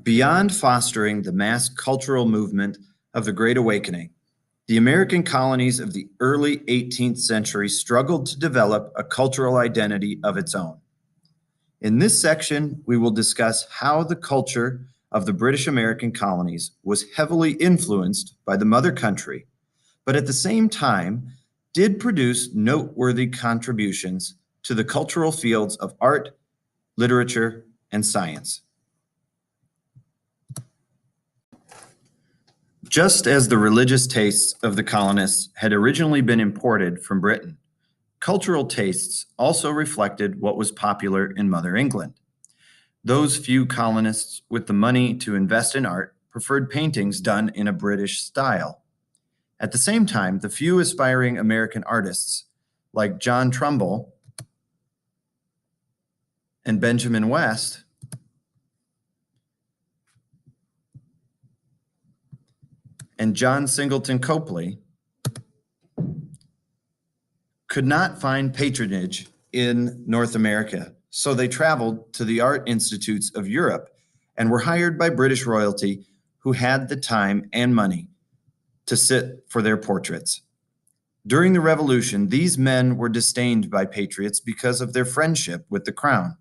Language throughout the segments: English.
Beyond fostering the mass cultural movement of the Great Awakening, the American colonies of the early 18th century struggled to develop a cultural identity of its own. In this section, we will discuss how the culture of the British American colonies was heavily influenced by the mother country, but at the same time did produce noteworthy contributions to the cultural fields of art, literature, and science. Just as the religious tastes of the colonists had originally been imported from Britain, cultural tastes also reflected what was popular in Mother England. Those few colonists with the money to invest in art preferred paintings done in a British style. At the same time, the few aspiring American artists, like John Trumbull and Benjamin West, and John Singleton Copley, could not find patronage in North America, so they traveled to the art institutes of Europe and were hired by British royalty who had the time and money to sit for their portraits. During the Revolution, these men were disdained by patriots because of their friendship with the crown.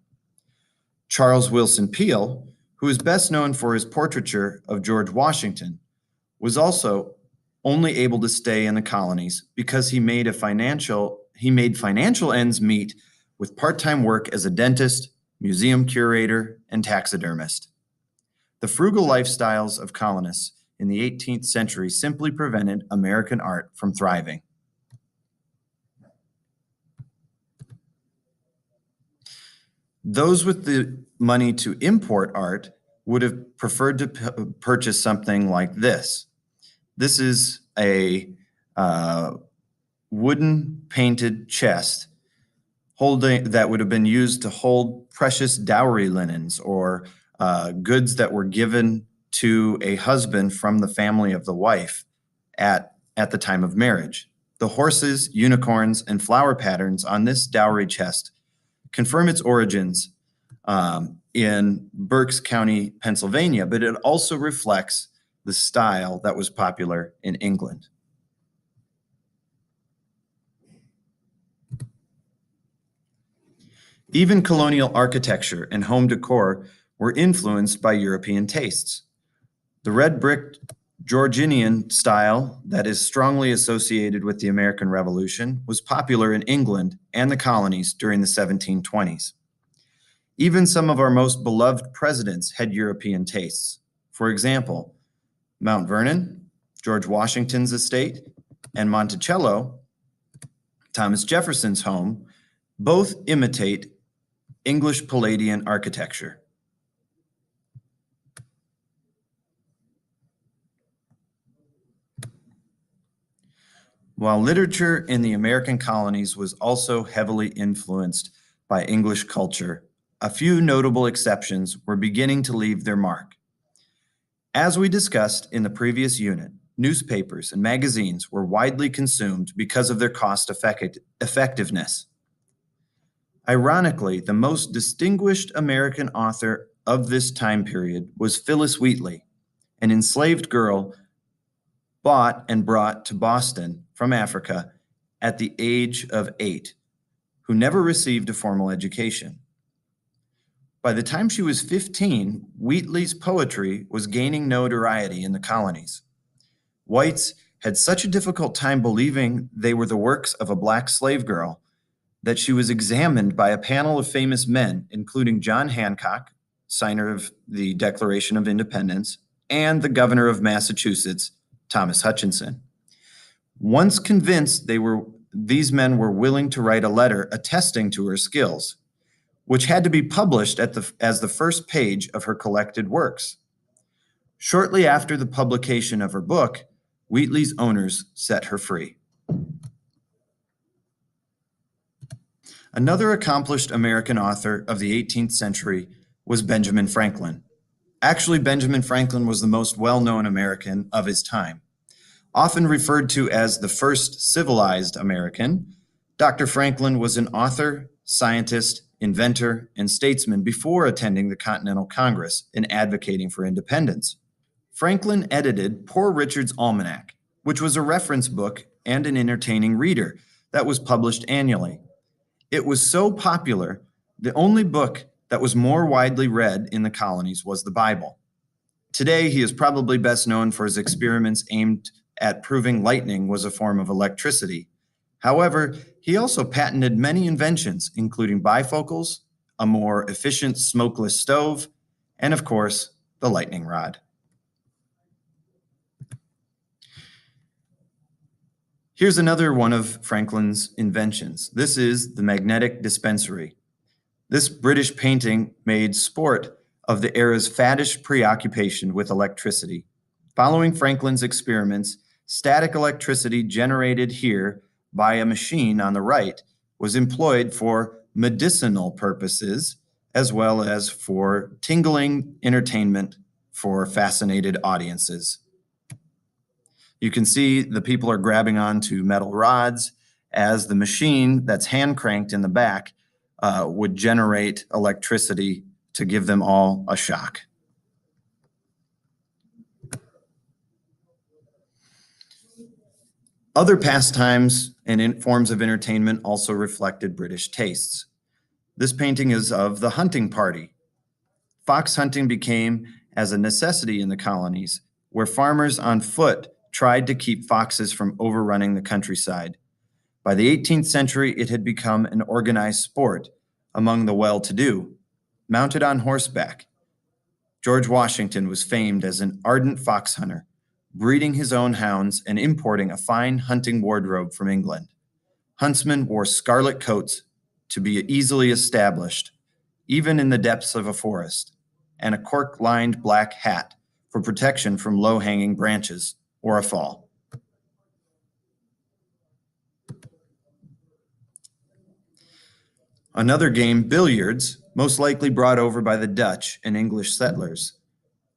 Charles Willson Peale, who is best known for his portraiture of George Washington, was also only able to stay in the colonies because he made financial ends meet with part-time work as a dentist, museum curator, and taxidermist. The frugal lifestyles of colonists in the 18th century simply prevented American art from thriving. Those with the money to import art would have preferred to purchase something like this. This is a wooden painted chest that would have been used to hold precious dowry linens or goods that were given to a husband from the family of the wife at the time of marriage. The horses, unicorns, and flower patterns on this dowry chest confirm its origins in Berks County, Pennsylvania, but it also reflects the style that was popular in England. Even colonial architecture and home decor were influenced by European tastes. The red brick Georgian style that is strongly associated with the American Revolution was popular in England and the colonies during the 1720s. Even some of our most beloved presidents had European tastes. For example, Mount Vernon, George Washington's estate, and Monticello, Thomas Jefferson's home, both imitate English Palladian architecture. While literature in the American colonies was also heavily influenced by English culture, a few notable exceptions were beginning to leave their mark. As we discussed in the previous unit, newspapers and magazines were widely consumed because of their cost effectiveness. Ironically, the most distinguished American author of this time period was Phyllis Wheatley, an enslaved girl bought and brought to Boston from Africa at the age of 8, who never received a formal education. By the time she was 15, Wheatley's poetry was gaining notoriety in the colonies. Whites had such a difficult time believing they were the works of a black slave girl that she was examined by a panel of famous men, including John Hancock, signer of the Declaration of Independence, and the governor of Massachusetts, Thomas Hutchinson. Once convinced these men were willing to write a letter attesting to her skills, which had to be published as the first page of her collected works. Shortly after the publication of her book, Wheatley's owners set her free. Another accomplished American author of the 18th century was Benjamin Franklin. Actually, Benjamin Franklin was the most well-known American of his time. Often referred to as the first civilized American, Dr. Franklin was an author, scientist, inventor, and statesman before attending the Continental Congress and advocating for independence. Franklin edited Poor Richard's Almanac, which was a reference book and an entertaining reader that was published annually. It was so popular, the only book that was more widely read in the colonies was the Bible. Today, he is probably best known for his experiments aimed at proving lightning was a form of electricity. However, he also patented many inventions, including bifocals, a more efficient smokeless stove, and of course, the lightning rod. Here's another one of Franklin's inventions. This is the magnetic dispensary. This British painting made sport of the era's faddish preoccupation with electricity. Following Franklin's experiments, static electricity generated here by a machine on the right was employed for medicinal purposes as well as for tingling entertainment for fascinated audiences. You can see the people are grabbing onto metal rods as the machine that's hand cranked in the back would generate electricity to give them all a shock. Other pastimes and forms of entertainment also reflected British tastes. This painting is of the hunting party. Fox hunting became as a necessity in the colonies, where farmers on foot tried to keep foxes from overrunning the countryside. By the 18th century, it had become an organized sport among the well-to-do, mounted on horseback. George Washington was famed as an ardent fox hunter, breeding his own hounds and importing a fine hunting wardrobe from England. Huntsmen wore scarlet coats to be easily established, even in the depths of a forest, and a cork-lined black hat for protection from low-hanging branches or a fall. Another game, billiards, most likely brought over by the Dutch and English settlers,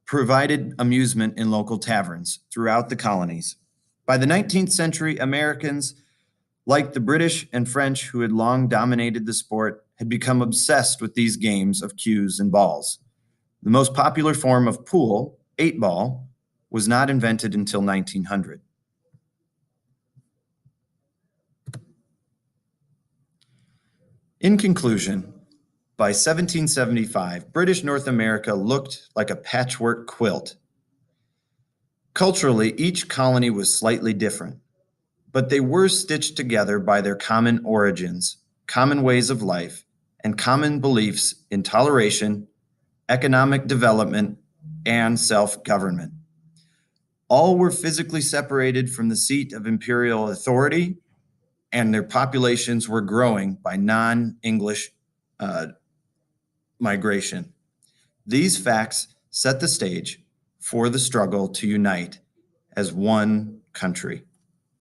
provided amusement in local taverns throughout the colonies. By the 19th century, Americans, like the British and French who had long dominated the sport, had become obsessed with these games of cues and balls. The most popular form of pool, 8-ball, was not invented until 1900. In conclusion, by 1775, British North America looked like a patchwork quilt. Culturally, each colony was slightly different, but they were stitched together by their common origins, common ways of life, and common beliefs in toleration, economic development, and self-government. All were physically separated from the seat of imperial authority, and their populations were growing by non-English migration. These facts set the stage for the struggle to unite as one country.